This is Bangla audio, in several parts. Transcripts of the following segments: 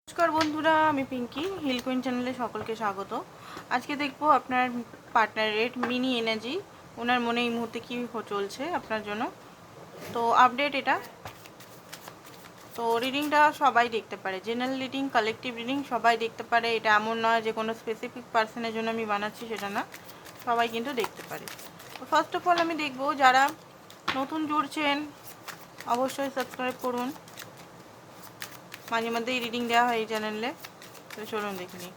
নমস্কার বন্ধুরা, আমি পিঙ্কি হিল কুইন চ্যানেলে সকলকে স্বাগত। আজকে দেখবো আপনার পার্টনারের মিনি এনার্জি, ওনার মনে এই মুহূর্তে কী চলছে আপনার জন্য। তো আপডেট এটা। তো রিডিংটা সবাই দেখতে পারে, জেনারেল রিডিং, কালেকটিভ রিডিং সবাই দেখতে পারে। এটা এমন নয় যে কোনো স্পেসিফিক পার্সনের জন্য আমি বানাচ্ছি, সেটা না, সবাই কিন্তু দেখতে পারে। তো ফার্স্ট অফ অল আমি দেখবো যারা নতুন জুড়ছেন অবশ্যই সাবস্ক্রাইব করুন, মাঝে মধ্যেই রিডিং দেওয়া হয় এই চ্যানেলে। তো চলুন দেখে নিই।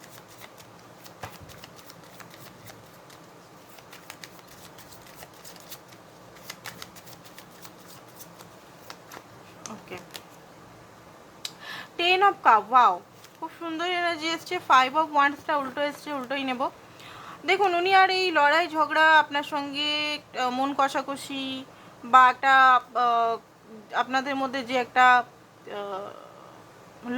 ওকে, 10 অফ কাপ, ওয়াও, খুব সুন্দর এনার্জি এসছে। 5 অফ ওয়ান্ডসটা উল্টো এসছে, উল্টোই নেব। দেখুন, উনি আর এই লড়াই ঝগড়া আপনার সঙ্গে মন কষাকষি বা একটা আপনাদের মধ্যে যে একটা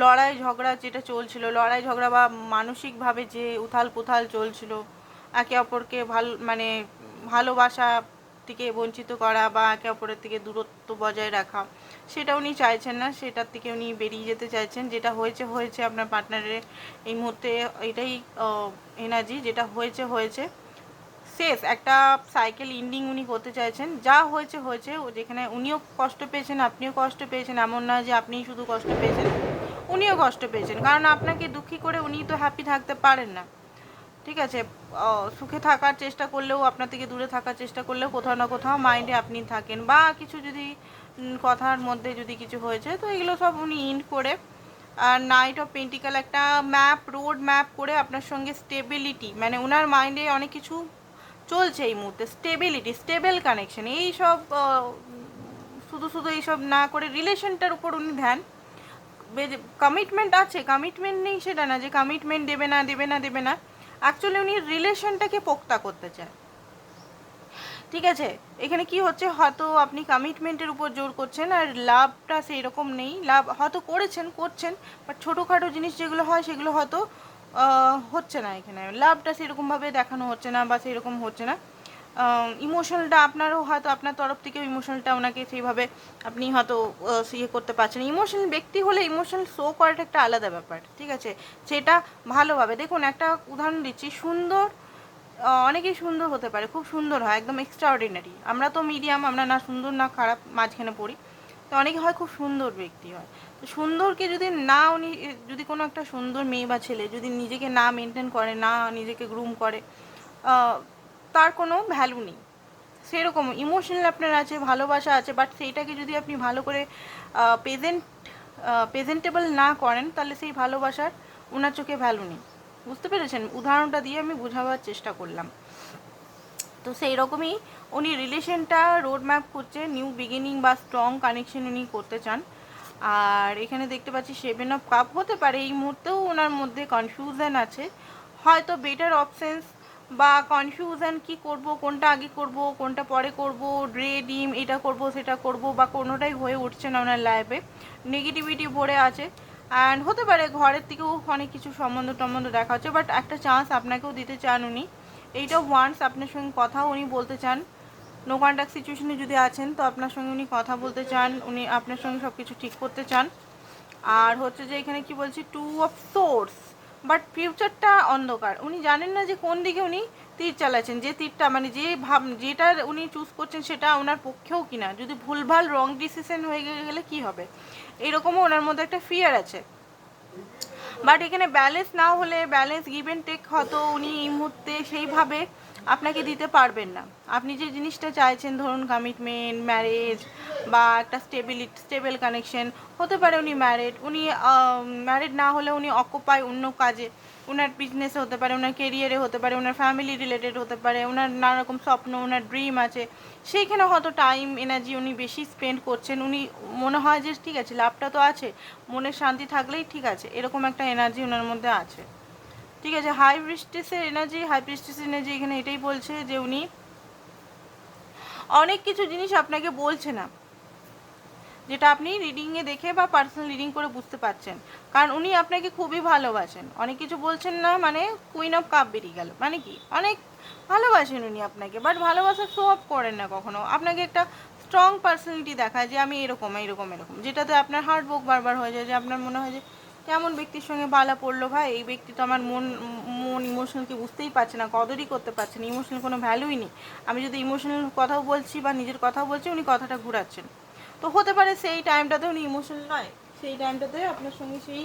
লড়াই ঝগড়া যেটা চলছিল, লড়াই ঝগড়া বা মানসিকভাবে যে উথাল পুথাল চলছিল, একে অপরকে ভালোবাসা থেকে বঞ্চিত করা বা একে অপরের থেকে দূরত্ব বজায় রাখা, সেটা উনি চাইছেন না, সেটার থেকে উনি বেরিয়ে যেতে চাইছেন। যেটা হয়েছে হয়েছে, আপনার পার্টনারের এই মুহূর্তে এটাই এনার্জি, যেটা হয়েছে হয়েছে, শেষ একটা সাইকেল ইন্ডিং উনি করতে চাইছেন। যা হয়েছে হয়েছে, যেখানে উনিও কষ্ট পেয়েছেন, আপনিও কষ্ট পেয়েছেন, এমন নয় যে আপনিই শুধু কষ্ট পেয়েছেন, উনিও কষ্ট পেয়েছেন। কারণ আপনাকে দুঃখী করে উনি তো হ্যাপি থাকতে পারেন না, ঠিক আছে। সুখে থাকার চেষ্টা করলেও, আপনার থেকে দূরে থাকার চেষ্টা করলেও কোথাও না কোথাও মাইন্ডে আপনি থাকেন, বা কিছু যদি কথার মধ্যে যদি কিছু হয়েছে, তো এগুলো সব উনি ইন্ড করে। আর নাইট অফ পেন্টিকাল একটা ম্যাপ, রোড ম্যাপ করে আপনার সঙ্গে স্টেবিলিটি, মানে ওনার মাইন্ডে অনেক কিছু চলছে এই মুহূর্তে, স্টেবিলিটি, স্টেবল কানেকশন, এইসব শুধু শুধু এইসব না করে রিলেশনটার উপর উনি ধ্যান। কমিটমেন্ট আছে, কমিটমেন্ট নেই সেটা না, যে কমিটমেন্ট দেবে না দেবে না দেবে না, অ্যাকচুয়ালি উনি রিলেশনটাকে পোক্তা করতে চায়, ঠিক আছে। এখানে কি হচ্ছে, হয়তো আপনি কমিটমেন্টের উপর জোর করছেন আর লাভটা সেই রকম নেই। লাভ হয়তো করছেন, বাট ছোটোখাটো জিনিস যেগুলো হয় সেগুলো হয়তো হচ্ছে না, এখানে লাভটা সেরকমভাবে দেখানো হচ্ছে না বা সেরকম হচ্ছে না। ইমোশনালটা আপনারও হয়তো, আপনার তরফ থেকেও ইমোশনালটা ওনাকে সেইভাবে আপনি হয়তো ইয়ে করতে পারছেন। ইমোশনাল ব্যক্তি হলে ইমোশনাল শো করাটা একটা আলাদা ব্যাপার, ঠিক আছে, সেটা ভালোভাবে। দেখুন, একটা উদাহরণ দিচ্ছি, সুন্দর, অনেকেই সুন্দর হতে পারে, খুব সুন্দর হয়, একদম এক্সট্রাঅর্ডিনারি। আমরা তো মিডিয়াম, আমরা না সুন্দর না খারাপ, মাঝখানে পড়ি। তো অনেকে হয় খুব সুন্দর ব্যক্তি হয়, তো সুন্দরকে যদি না উনি, যদি কোনো একটা সুন্দর মেয়ে বা ছেলে যদি নিজেকে না মেনটেন করে, না নিজেকে গ্রুম করে, তার কোনো ভ্যালু নেই। সেরকম ইমোশনাল আপনার আছে, ভালোবাসা আছে, বাট সেইটাকে যদি আপনি ভালো করে প্রেজেন্টেবল না করেন, তাহলে সেই ভালোবাসার ওনার চোখে ভ্যালু নেই। বুঝতে পেরেছেন? উদাহরণটা দিয়ে আমি বোঝাবার চেষ্টা করলাম। তো সেই রকমই উনি রিলেশনটা রোড ম্যাপ করছে, নিউ বিগিনিং বা স্ট্রং কানেকশন উনি করতে চান। আর এখানে দেখতে পাচ্ছি 7 অফ কাপ, হতে পারে এই মুহূর্তেও ওনার মধ্যে কনফিউশন আছে, হয়তো বেটার অপশানস বা কনফিউশন, কি করব, কোনটা আগে করব, কোনটা পরে করব, ড্রে ডিম, এটা করব সেটা করব, বা কোনোটাই হয়ে উঠছে না ওনার লাইফে, নেগেটিভিটি ভরে আছে। অ্যান্ড হতে পারে ঘরের থেকেও অনেক কিছু সম্বন্ধ দেখা হচ্ছে, বাট একটা চান্স আপনাকেও দিতে চান উনি। এইটা ওয়ান্স আপনার সঙ্গে কথাও উনি বলতে চান। নো কন্ট্যাক্ট সিচুয়েশনে যদি আছেন, তো আপনার সঙ্গে উনি কথা বলতে চান, উনি আপনার সঙ্গে সব কিছু ঠিক করতে চান। আর হচ্ছে যে এখানে কি বলছি, 2 অফ সোর্স, বাট ফিউচারটা অন্ধকার, উনি জানেন না যে কোন দিকে উনি তীর চালাচ্ছেন, যে তীরটা মানে যেটা উনি চুজ করছেন সেটা ওনার পক্ষেও কিনা, যদি ভুলভাল রং ডিসিশন হয়ে গেলে কি হবে, এরকমও ওনার মধ্যে একটা ফিয়ার আছে। বাট এখানে ব্যালেন্স না হলে, ব্যালেন্স গিভ অ্যান্ড টেক হয়তো উনি এই মুহূর্তে সেইভাবে আপনাকে দিতে পারবেন না। আপনি যে জিনিসটা চাইছেন, ধরুন কমিটমেন্ট, ম্যারেজ বা একটা স্টেবল কানেকশন, হতে পারে উনি ম্যারিড, উনি ম্যারিড না হলে উনি অকুপায় অন্য কাজে, ওনার বিজনেসে হতে পারে, ওনার কেরিয়ারে হতে পারে, ওনার ফ্যামিলি রিলেটেড হতে পারে, ওনার নানা রকম স্বপ্ন, ওনার ড্রিম আছে, সেইখানে হয়তো টাইম এনার্জি উনি বেশি স্পেন্ড করছেন। উনি মনে হয় যে ঠিক আছে, লাভটা তো আছে, মনের শান্তি থাকলেই ঠিক আছে, এরকম একটা এনার্জি ওনার মধ্যে আছে, ঠিক আছে। হাই প্রিস্টেসের এনার্জি এখানে এটাই বলছে যে উনি অনেক কিছু জিনিস আপনাকে বলছে না, যেটা আপনি রিডিংয়ে দেখে বা পার্সোনাল রিডিং করে বুঝতে পারছেন, কারণ উনি আপনাকে খুবই ভালোবাসেন। অনেক কিছু বলছেন না মানে কুইন অফ কাপ বেরিয়ে গেল, মানে কি, অনেক ভালোবাসেন উনি আপনাকে, বাট ভালোবাসা শো অফ করেন না কখনো। আপনাকে একটা স্ট্রং পার্সোনালিটি দেখায় যে আমি এরকম এরকম এরকম, যেটাতে আপনার হার্ট বুক বারবার হয়ে যায়, যে আপনার মনে হয় যে কেমন ব্যক্তির সঙ্গে বালা পড়লো ভাই, এই ব্যক্তি তো আমার মন মন ইমোশনালকে বুঝতেই পারছে না, কদরই করতে পারছে না, ইমোশনাল কোনো ভ্যালুই নেই। আমি যদি ইমোশনাল কথাও বলছি বা নিজের কথাও বলছি, উনি কথাটা ঘুরাচ্ছেন। তো হতে পারে সেই টাইমটাতে উনি ইমোশনাল নয়, সেই টাইমটাতে আপনার সঙ্গে সেই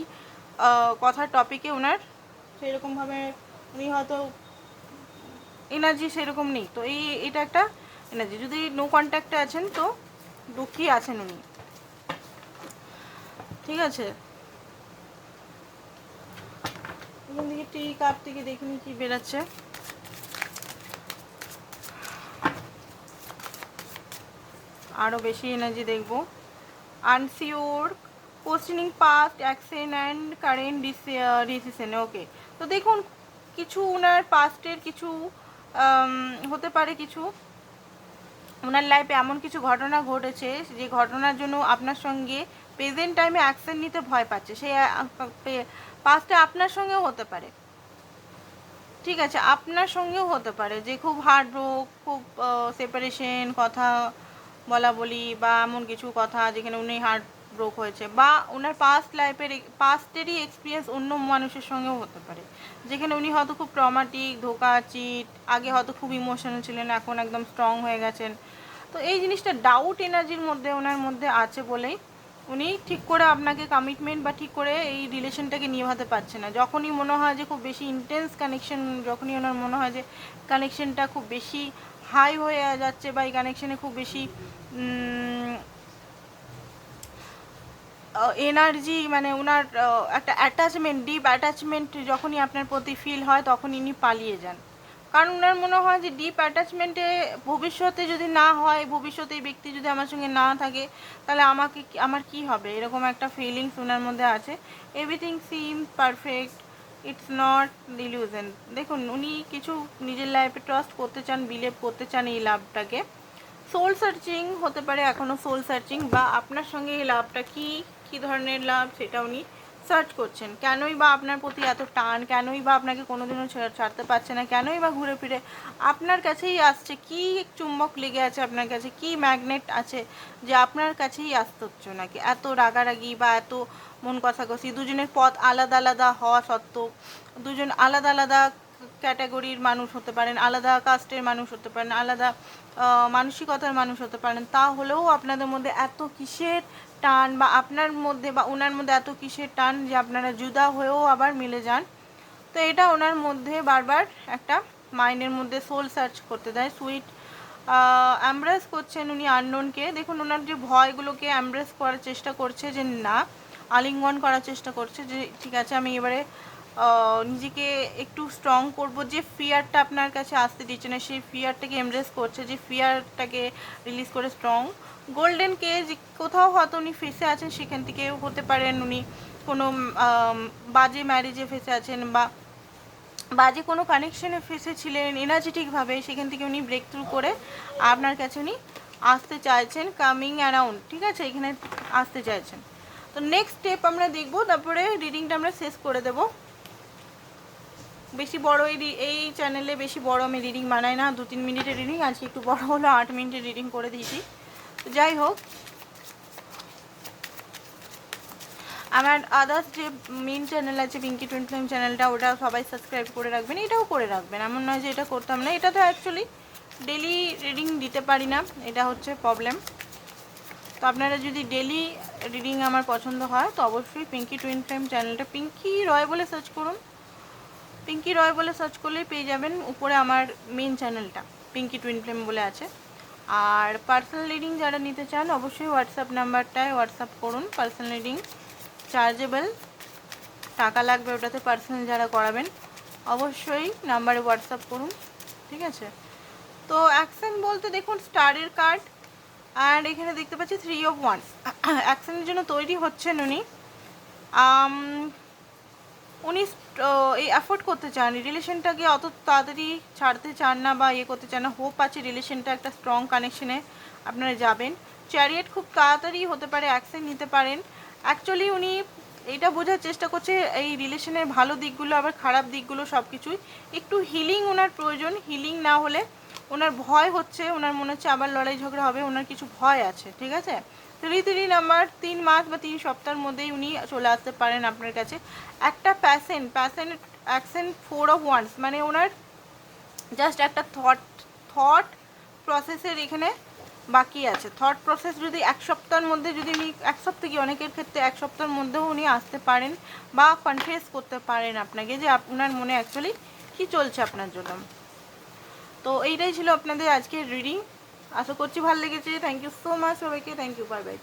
কথার টপিকে ওনার সেরকমভাবে উনি হয়তো এনার্জি সেরকম নেই। তো এটা একটা এনার্জি। যদি নো কন্ট্যাক্টে আছেন তো দুঃখী আছেন উনি, ঠিক আছে। এখান থেকে টি কাপ থেকে দেখিনি কি বেরাচ্ছে। আরও বেশি এনার্জি দেখবো। Unsure, questioning past action and current decision. Okay, তো দেখুন কিছু ওনার পাস্টের কিছু হতে পারে, কিছু ওনার লাইফে এমন কিছু ঘটনা ঘটেছে যে ঘটনার জন্য আপনার সঙ্গে প্রেজেন্ট টাইমে অ্যাকশন নিতে ভয় পাচ্ছে। সেই পাস্টে আপনার সঙ্গেও হতে পারে, ঠিক আছে, আপনার সঙ্গেও হতে পারে যে খুব হার্ড ব্রোক, খুব সেপারেশন, কথা বলা বলি বা এমন কিছু কথা যেখানে উনি হার্ড ব্রোক হয়েছে, বা ওনার পাস্টেরই এক্সপিরিয়েন্স অন্য মানুষের সঙ্গেও হতে পারে, যেখানে উনি হয়তো খুব ট্রমাটিক, ধোকা, চিট, আগে হয়তো খুব ইমোশনাল ছিলেন, এখন একদম স্ট্রং হয়ে গেছেন। তো এই জিনিসটা ডাউট এনার্জির মধ্যে ওনার মধ্যে আছে বলেই উনি ঠিক করে আপনাকে কমিটমেন্ট বা ঠিক করে এই রিলেশনটাকে নিভাতে পারছে না। যখনই মনে হয় যে খুব বেশি ইন্টেন্স কানেকশন, যখনই ওনার মনে হয় যে কানেকশনটা খুব বেশি হাই হয়ে যাচ্ছে বা এই কানেকশনে খুব বেশি এনার্জি, মানে ওনার একটা অ্যাটাচমেন্ট, ডিপ অ্যাটাচমেন্ট যখনই আপনার প্রতি ফিল হয় তখন ইনি পালিয়ে যান। কারণ ওনার মনে হয় যে ডিপ অ্যাটাচমেন্টে ভবিষ্যতে যদি না হয়, ভবিষ্যতে এই ব্যক্তি যদি আমার সঙ্গে না থাকে, তাহলে আমার কি হবে, এরকম একটা ফিলিংস ওনার মধ্যে আছে। Everything SIM perfect, it's not dilution. দেখুন উনি কিছু নিজের লাইফে ট্রাস্ট করতে চান, বিলিভ করতে চান এই লাভটাকে। সোল সার্চিং হতে পারে, এখনও সোল সার্চিং, বা আপনার সঙ্গে এই লাভটা কী ধরনের লাভ সেটা উনি সার্চ করছেন। কেনই বা আপনার প্রতি এত টান, কেনই বা আপনাকে কোনোদিনও ছাড়তে পারছে না, কেনই বা ঘুরে ফিরে আপনার কাছেই আসছে, কি চুম্বক লেগে আছে আপনার কাছে, কি ম্যাগনেট আছে যে আপনার কাছেই আসতে হচ্ছে নাকি। এত রাগারাগি বা এত মন কষাকষি, দুজনের পথ আলাদা আলাদা হওয়া সত্ত্বেও, দুজন আলাদা আলাদা ক্যাটাগরির মানুষ হতে পারেন, আলাদা কাস্টের মানুষ হতে পারেন, আলাদা মানসিকতার মানুষ হতে পারেন, তাহলেও আপনাদের মধ্যে এত কিসের টান, বা আপনার মধ্যে বা ওনার মধ্যে এত কিসের টান যে আপনারা জুদা হয়েও আবার মিলে যান। তো এটা ওনার মধ্যে বারবার একটা মাইন্ডের মধ্যে সোল সার্চ করতে দেয়। সুইট অ্যাম্ব্রেস করছেন উনি আননোনকে। দেখুন ওনার যে ভয়গুলোকে অ্যাম্ব্রেস করার চেষ্টা করছে, যে না আলিঙ্গন করার চেষ্টা করছে, যে ঠিক আছে আমি এবারে নিজেকে একটু স্ট্রং করব। যে ফিয়ারটা আপনার কাছে আসতে দিচ্ছে না, সেই ফিয়ারটাকে এমব্রেস করছে, যে ফিয়ারটাকে রিলিজ করে স্ট্রং। গোল্ডেন কেজ, কোথাও হয়তো উনি ফেসে আছেন, সেখান থেকেও হতে পারেন উনি কোনো বাজে ম্যারেজে ফেসে আছেন বা বাজে কোনো কানেকশনে ফেসেছিলেন এনার্জেটিকভাবে, সেখান থেকে উনি ব্রেক থ্রু করে আপনার কাছে উনি আসতে চাইছেন, কামিং অ্যারাউন্ড, ঠিক আছে, এখানে আসতে চাইছেন। তো নেক্সট স্টেপ আমরা দেখব, তারপরে রিডিংটা আমরা শেষ করে দেব। বেশি বড় এই চ্যানেলে বেশি বড় আমি রিডিং বানাই না, 2-3 মিনিটের রিডিং, আজকে একটু বড় হলো, 8 মিনিটের রিডিং করে দিয়েছি। তো যাই হোক, আমার আদার্স যে মেন চ্যানেল আছে পিঙ্কি টুইন ফ্লেম চ্যানেলটা, ওটা সবাই সাবস্ক্রাইব করে রাখবেন, এটাও করে রাখবেন, এমন নয় যে এটা করতাম না। এটা তো অ্যাকচুয়ালি ডেলি রিডিং দিতে পারি না, এটা হচ্ছে প্রবলেম। তো আপনারা যদি ডেলি রিডিং আমার পছন্দ হয় তো অবশ্যই পিঙ্কি টুইন ফ্লেম চ্যানেলটা, পিঙ্কি রয় বলে সার্চ করুন, পিঙ্কি রয় বলে সার্চ করলেই পেয়ে যাবেন। উপরে আমার মেন চ্যানেলটা পিঙ্কি টুইন ফ্লেম বলে আছে। আর পার্সোনাল রিডিং যারা নিতে চান অবশ্যই হোয়াটসঅ্যাপ নাম্বারটায় হোয়াটসঅ্যাপ করুন। পার্সোনাল রিডিং চার্জেবল, টাকা লাগবে ওটাতে। পার্সোনাল যারা করাবেন অবশ্যই নাম্বারে হোয়াটসঅ্যাপ করুন, ঠিক আছে। তো অ্যাকশন বলতে দেখুন স্টারের কার্ড, আর এখানে দেখতে পাচ্ছি 3 of Wands। অ্যাকশনের জন্য তৈরি হচ্ছেন উনি। উনি এই অ্যাফোর্ড করতে চান, রিলেশনটাকে অত তাড়াতাড়ি ছাড়তে চান না বা করতে চান না। হোপ আছে রিলেশনটা একটা স্ট্রং কানেকশনে আপনারা যাবেন। চ্যারিয়েট খুব তাড়াতাড়ি হতে পারে, অ্যাকশন নিতে পারেন। অ্যাকচুয়ালি উনি এটা বোঝার চেষ্টা করছে এই রিলেশনের ভালো দিকগুলো আবার খারাপ দিকগুলো সব কিছুই। একটু হিলিং ওনার প্রয়োজন, হিলিং না হলে ওনার ভয় হচ্ছে, ওনার মনে হচ্ছে আবার লড়াই ঝগড়া হবে, ওনার কিছু ভয় আছে, ঠিক আছে। 3 নাম্বার 3 মাস বা 3 সপ্তাহের মধ্যেই উনি চলে আসতে পারেন আপনার কাছে। একটা প্যাশেন্ট অ্যাকশন 4 অফ ওয়ান্স, মানে ওনার জাস্ট একটা থট প্রসেসের এখানে বাকি আছে। থট প্রসেস যদি 1 সপ্তাহের মধ্যে, যদি উনি 1 সপ্তাহ কি অনেকের ক্ষেত্রে 1 সপ্তাহের মধ্যেও উনি আসতে পারেন বা কনফেস করতে পারেন আপনাকে যে আপনার মনে অ্যাকচুয়ালি কী চলছে আপনার জন্য। তো এইটাই ছিল আপনাদের আজকের রিডিং। আশা করছি ভালো লেগেছে। থ্যাংক ইউ সো মাচ সবাইকে। Thank you, bye by.